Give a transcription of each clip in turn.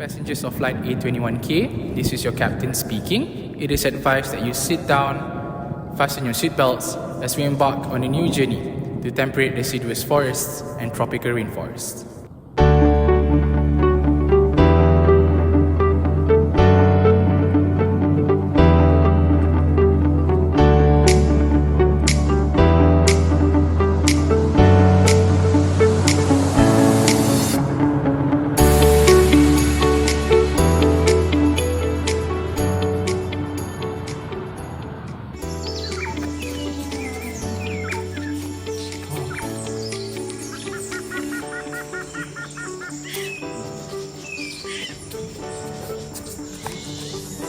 Passengers of flight A21K, this is your captain speaking. It is advised that you sit down, fasten your seatbelts as we embark on a new journey to temperate deciduous forests and tropical rainforests.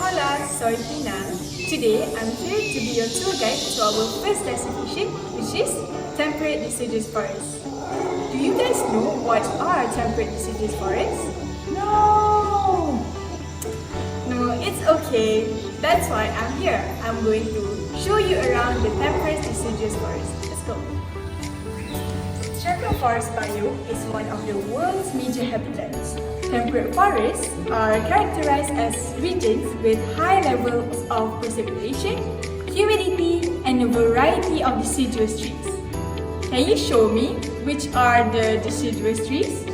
Hola, soy Tina. Today, I'm here to be your tour guide to our first destination, which is temperate deciduous forests. Do you guys know what are temperate deciduous forests? No, it's okay. That's why I'm here. I'm going to show you around the temperate deciduous forest. Let's go. Tropical forest biome is one of the world's major habitats. Temperate forests are characterized as regions with high levels of precipitation, humidity, and a variety of deciduous trees. Can you show me which are the deciduous trees?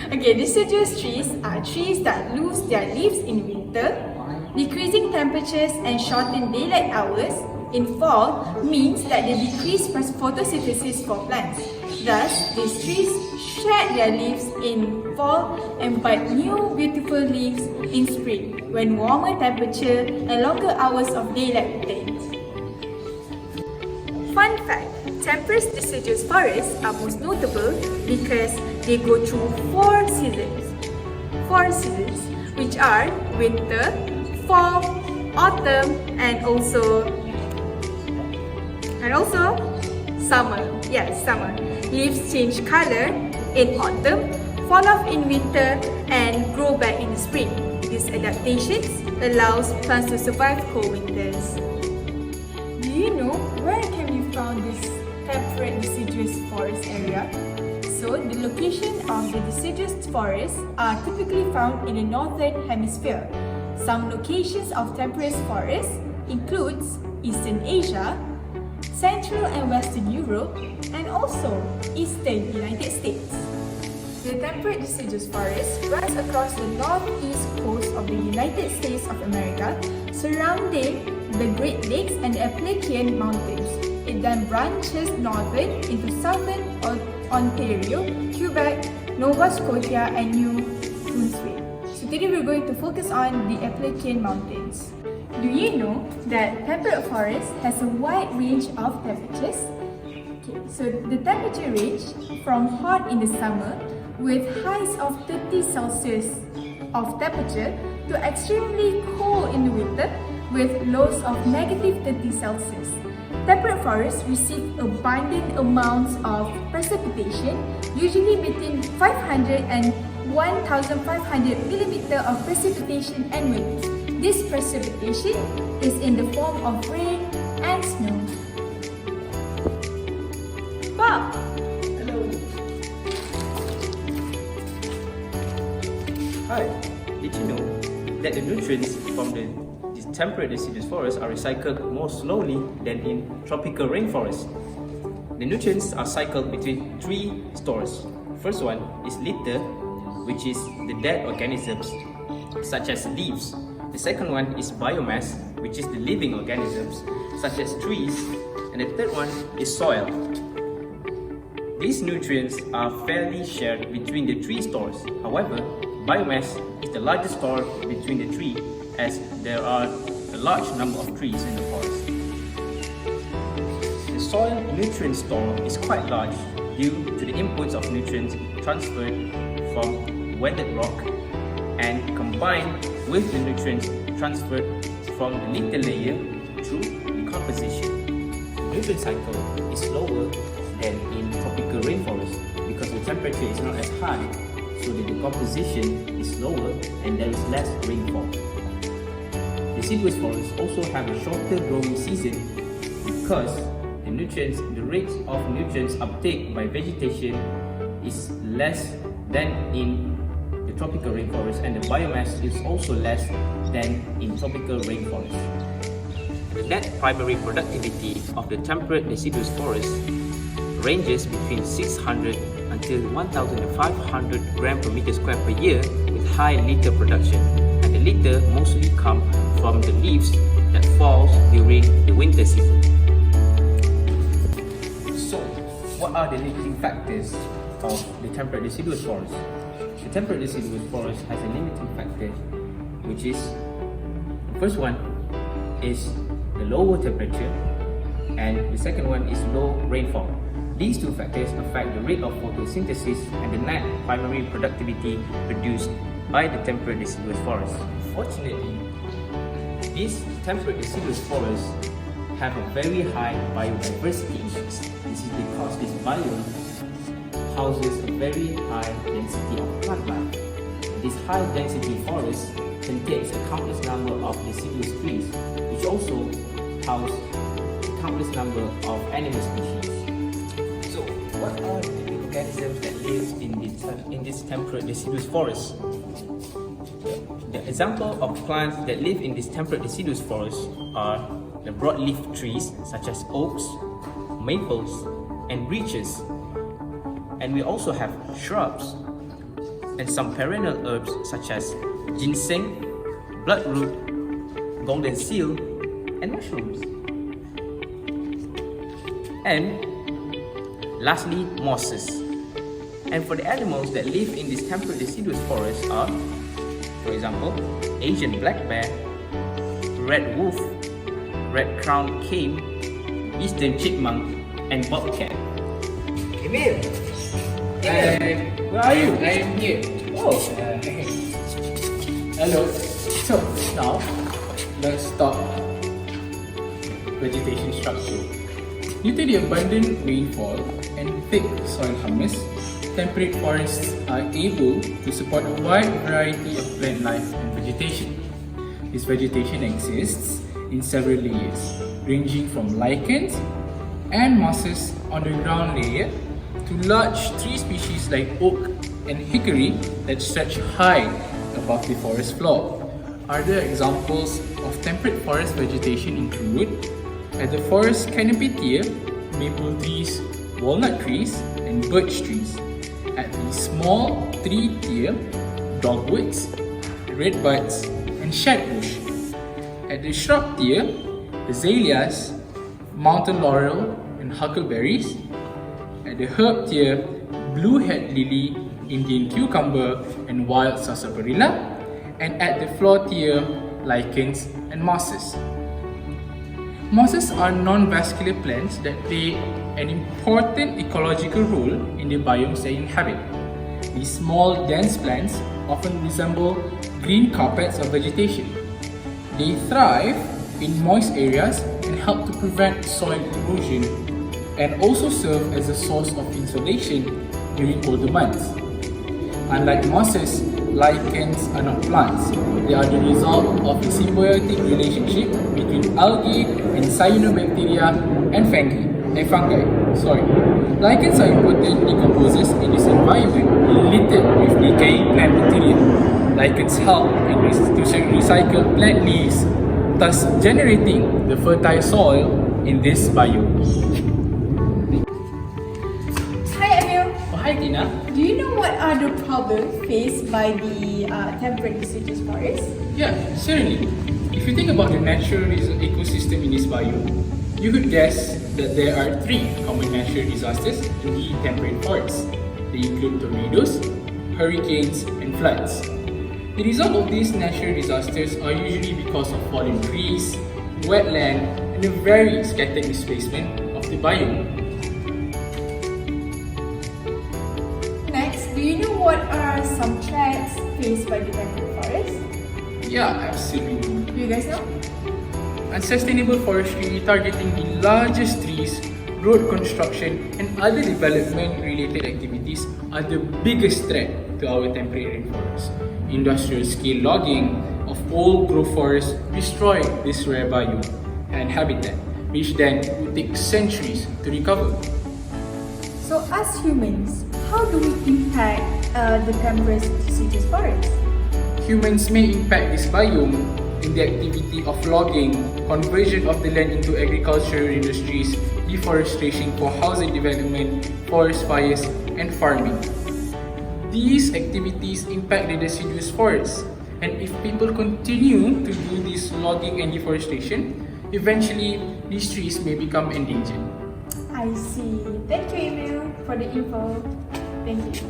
Okay, deciduous trees are trees that lose their leaves in winter, decreasing temperatures and shorten daylight hours. In fall means that they decrease photosynthesis for plants. Thus, these trees shed their leaves in fall and bud new beautiful leaves in spring when warmer temperature and longer hours of daylight return. Fun fact, temperate deciduous forests are most notable because they go through four seasons, which are winter, fall, autumn, and also summer. Yes, summer. Leaves change color in autumn, fall off in winter, and grow back in the spring. These adaptations allows plants to survive cold winters. Do you know where can we find this temperate deciduous forest area? So, the location of the deciduous forests are typically found in the northern hemisphere. Some locations of temperate forests includes Eastern Asia, Central and Western Europe, and also Eastern United States. The temperate deciduous forest runs across the northeast coast of the United States of America, surrounding the Great Lakes and the Appalachian Mountains. It then branches northward into southern Ontario, Quebec, Nova Scotia, and New Brunswick. So today we're going to focus on the Appalachian Mountains. Do you know that temperate forest has a wide range of temperatures? So the temperature range from hot in the summer with highs of 30 Celsius of temperature to extremely cold in the winter with lows of negative 30 Celsius. Temperate forests receive abundant amounts of precipitation, usually between 500 and 1,500 millimeters of precipitation annually. This precipitation is in the form of rain and snow. Bob! Hello. Hi, did you know that the nutrients from the temperate deciduous forests are recycled more slowly than in tropical rainforests? The nutrients are cycled between three stores. First one is litter, which is the dead organisms such as leaves. The second one is biomass, which is the living organisms such as trees. And the third one is soil. These nutrients are fairly shared between the three stores. However, biomass is the largest store between the three as there are a large number of trees in the forest. The soil nutrient store is quite large due to the inputs of nutrients transferred from weathered rock and combined with the nutrients transferred from the litter layer through decomposition. The nutrient cycle is slower than in tropical rainforest because the temperature is not as high, so the decomposition is slower and there is less rainfall. Deciduous forests also have a shorter growing season because the the rate of nutrients uptake by vegetation is less than in the tropical rainforest, and the biomass is also less than in tropical rainforest. The net primary productivity of the temperate deciduous forest ranges between 600 until 1,500 gram per meter square per year with high litter production, and the litter mostly come from the leaves that falls during the winter season. So, what are the limiting factors of the temperate deciduous forest? The temperate deciduous forest has a limiting factor, which is, the first one is the lower temperature, and the second one is low rainfall. These two factors affect the rate of photosynthesis and the net primary productivity produced by the temperate deciduous forest. Fortunately, these temperate deciduous forests have a very high biodiversity index. This is because this biome houses a very high density of plant life. This high density forest contains a countless number of deciduous trees, which also house a countless number of animal species. So, what are the living organisms that live in this temperate deciduous forest? The example of plants that live in this temperate deciduous forest are the broadleaf trees such as oaks, maples, and beeches. And we also have shrubs and some perennial herbs such as ginseng, bloodroot, golden seal, and mushrooms. And lastly, mosses. And for the animals that live in this temperate deciduous forest are, for example, Asian black bear, red wolf, red-crowned cane, eastern chipmunk, and bobcat. Emil! Where are you? I am here. Oh, Hello. So, now, let's talk vegetation structure. Due to the abundant rainfall and thick soil humus, temperate forests are able to support a wide variety of plant life and vegetation. This vegetation exists in several layers, ranging from lichens and mosses on the ground layer to large tree species like oak and hickory that stretch high above the forest floor. Other examples of temperate forest vegetation include at the forest canopy tier, maple trees, walnut trees, and birch trees. At the small tree tier, dogwoods, redbuds, and shadbush. At the shrub tier, azaleas, mountain laurel, and huckleberries. At the herb tier, blue-head lily, Indian cucumber, and wild sarsaparilla. And at the floor tier, lichens and mosses. Mosses are non-vascular plants that play an important ecological role in the biomes they inhabit. These small, dense plants often resemble green carpets of vegetation. They thrive in moist areas and help to prevent soil erosion, and also serve as a source of insulation during colder months. Unlike mosses, lichens are not plants. They are the result of a symbiotic relationship between algae and cyanobacteria and fungi. Lichens are important decomposers in this environment littered with decaying plant material. Lichens help to recycle plant leaves, thus generating the fertile soil in this biome. Hi Emil, Oh, hi Tina. do you know what are the problems faced by the temperate deciduous forest? Yeah, certainly. If you think about the natural ecosystem in this biome, you could guess that there are three common natural disasters in the temperate forests. They include tornadoes, hurricanes, and floods. The result of these natural disasters are usually because of fallen trees, wetland, and a very scattered displacement of the biome. Next, do you know what are some threats faced by the temperate forest? Yeah, absolutely. Do you guys know? Unsustainable forestry targeting the largest trees, road construction, and other development-related activities are the biggest threat to our temperate rainforests. Industrial-scale logging of old growth forests destroy this rare biome and habitat, which then would take centuries to recover. So as humans, how do we impact the temperate deciduous forest? Humans may impact this biome in the activity of logging, conversion of the land into agricultural industries, deforestation for housing development, forest fires, and farming. These activities impact the deciduous forest, and if people continue to do this logging and deforestation, eventually these trees may become endangered. I see. Thank you, Emil, for the info. Thank you.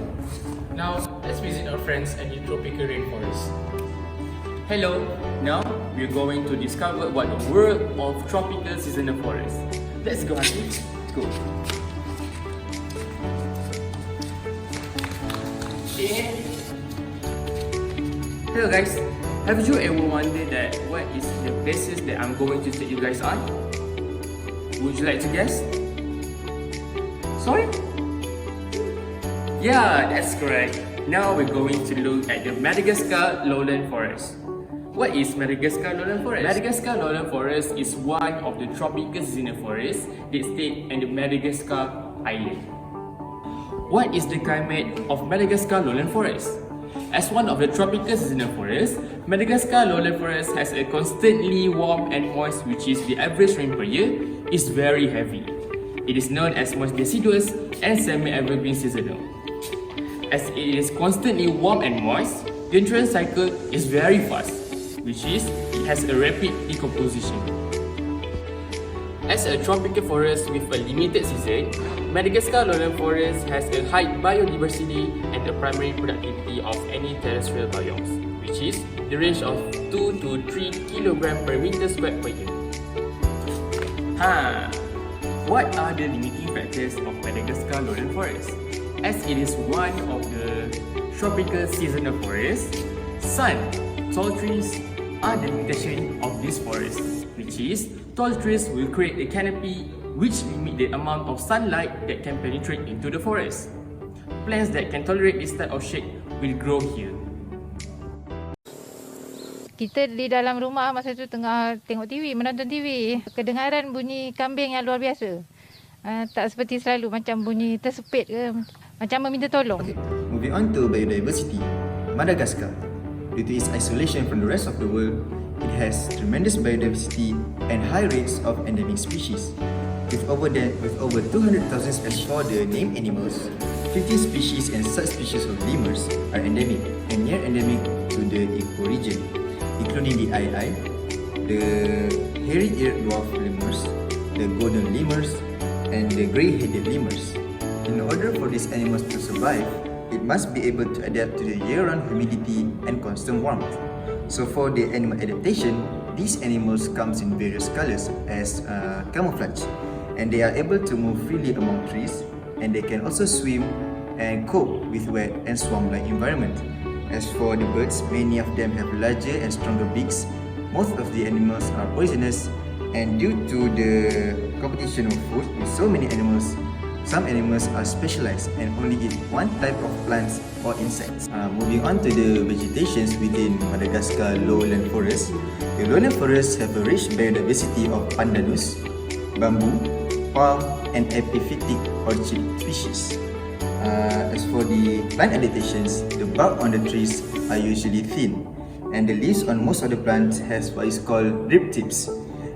Now, let's visit our friends at the tropical rainforest. Hello, now we're going to discover what the world of tropical seasonal forest. Let's go, Hansi. Let's go. Hello guys, have you ever wondered that what is the places that I'm going to take you guys on? Would you like to guess? Sorry? Yeah, that's correct. Now we're going to look at the Madagascar lowland forest. What is Madagascar lowland forest? Madagascar lowland forest is one of the tropical seasonal forests that stay in the Madagascar island. What is the climate of Madagascar lowland forest? As one of the tropical seasonal forests, Madagascar lowland forest has a constantly warm and moist, which is the average rain per year is very heavy. It is known as moist deciduous and semi-evergreen seasonal. As it is constantly warm and moist, the nutrient cycle is very fast, which is it has a rapid decomposition. As a tropical forest with a limited season, Madagascar lowland forest has a high biodiversity and the primary productivity of any terrestrial biomes, which is the range of 2 to 3 kg per meter squared per year. What are the limiting factors of Madagascar lowland forest? As it is one of the tropical seasonal forests, sun, tall trees are the limitation of this forest, which is tall trees will create a canopy which limit the amount of sunlight that can penetrate into the forest. Plants that can tolerate this type of shade will grow here. Kita di dalam rumah masa tu tengah tengok TV, menonton TV. Kedengaran bunyi kambing yang luar biasa. Tak seperti selalu macam bunyi tersepit ke, macam meminta tolong. Okay, moving on to biodiversity. Madagascar. Due to its isolation from the rest of the world, it has tremendous biodiversity and high rates of endemic species. With over 200,000 species for the named animals, 50 species and subspecies of lemurs are endemic and near endemic to the ecoregion, including the ii, the hairy-eared dwarf lemurs, the golden lemurs, and the grey-headed lemurs. In order for these animals to survive, it must be able to adapt to the year-round humidity and constant warmth. So for the animal adaptation, these animals comes in various colors as camouflage, and they are able to move freely among trees, and they can also swim and cope with wet and swamp-like environment. As for the birds, many of them have larger and stronger beaks. Most of the animals are poisonous, and due to the competition of food with so many animals, some animals are specialized and only eat one type of plants or insects. Moving on to the vegetations within Madagascar lowland forest, the lowland forests have a rich biodiversity of pandanus, bamboo, palm, and epiphytic orchid species. As for the plant adaptations, the bark on the trees are usually thin, and the leaves on most of the plants has what is called drip tips,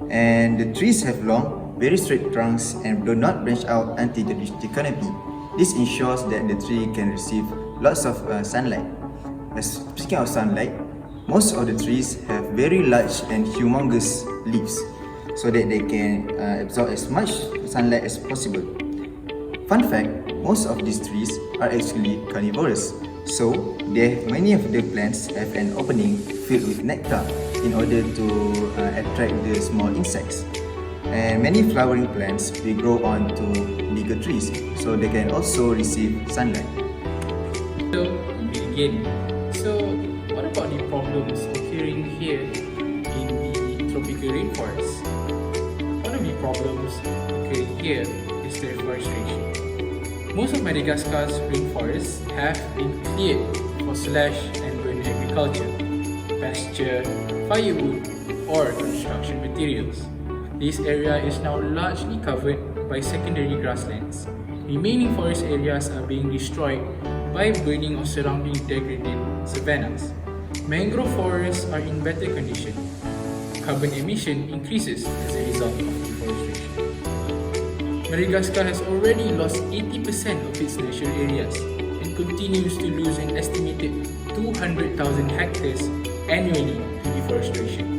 and the trees have long, very straight trunks and do not branch out until they reach the canopy. This ensures that the tree can receive lots of sunlight. Speaking of sunlight, most of the trees have very large and humongous leaves so that they can absorb as much sunlight as possible. Fun fact, most of these trees are actually carnivorous, so many of the plants have an opening filled with nectar in order to attract the small insects. And many flowering plants will grow on to bigger trees, so they can also receive sunlight. So, we begin. So, what about the problems occurring here in the tropical rainforest? One of the problems occurring here is deforestation. Most of Madagascar's rainforests have been cleared for slash and burn agriculture, pasture, firewood, or construction materials. This area is now largely covered by secondary grasslands. Remaining forest areas are being destroyed by burning of surrounding degraded savannas. Mangrove forests are in better condition. Carbon emission increases as a result of deforestation. Madagascar has already lost 80% of its natural areas and continues to lose an estimated 200,000 hectares annually to deforestation.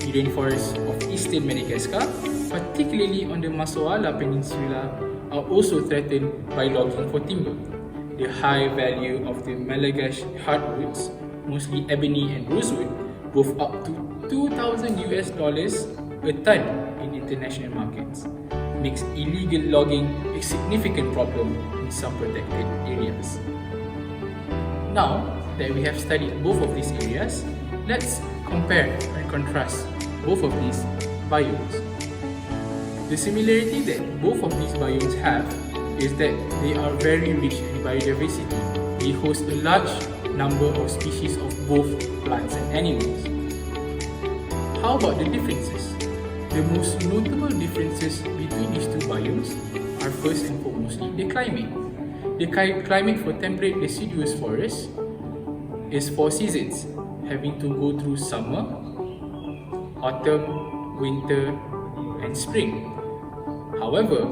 The rainforests of eastern Madagascar, particularly on the Masoala Peninsula, are also threatened by logging for timber. The high value of the Malagasy hardwoods, mostly ebony and rosewood, both up to $2,000 a ton in international markets, makes illegal logging a significant problem in some protected areas. Now that we have studied both of these areas, let's compare and contrast both of these biomes. The similarity that both of these biomes have is that they are very rich in biodiversity. They host a large number of species of both plants and animals. How about the differences? The most notable differences between these two biomes are first and foremostly the climate. The climate for temperate deciduous forests is 4 seasons, having to go through summer, autumn, winter, and spring. However,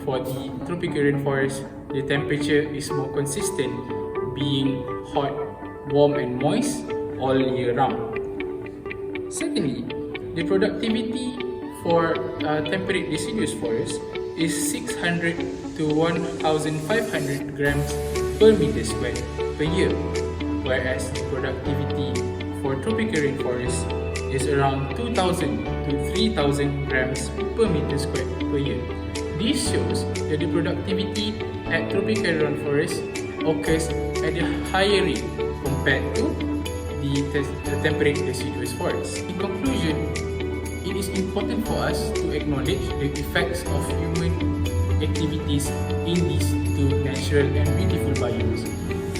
for the tropical rainforest, the temperature is more consistent, being hot, warm and moist all year round. Secondly, the productivity for temperate deciduous forests is 600 to 1,500 grams per meter squared per year, whereas the productivity for tropical rainforests is around 2,000 to 3,000 grams per meter squared per year. This shows that the productivity at tropical rainforest occurs at a higher rate compared to the temperate deciduous forests. In conclusion, it is important for us to acknowledge the effects of human activities in these two natural and beautiful biomes.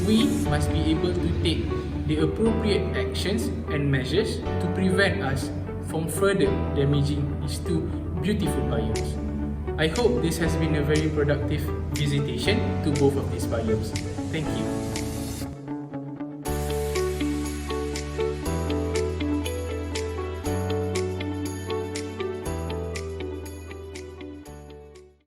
We must be able to take the appropriate actions and measures to prevent us from further damaging these two beautiful biomes. I hope this has been a very productive visitation to both of these biomes. Thank you.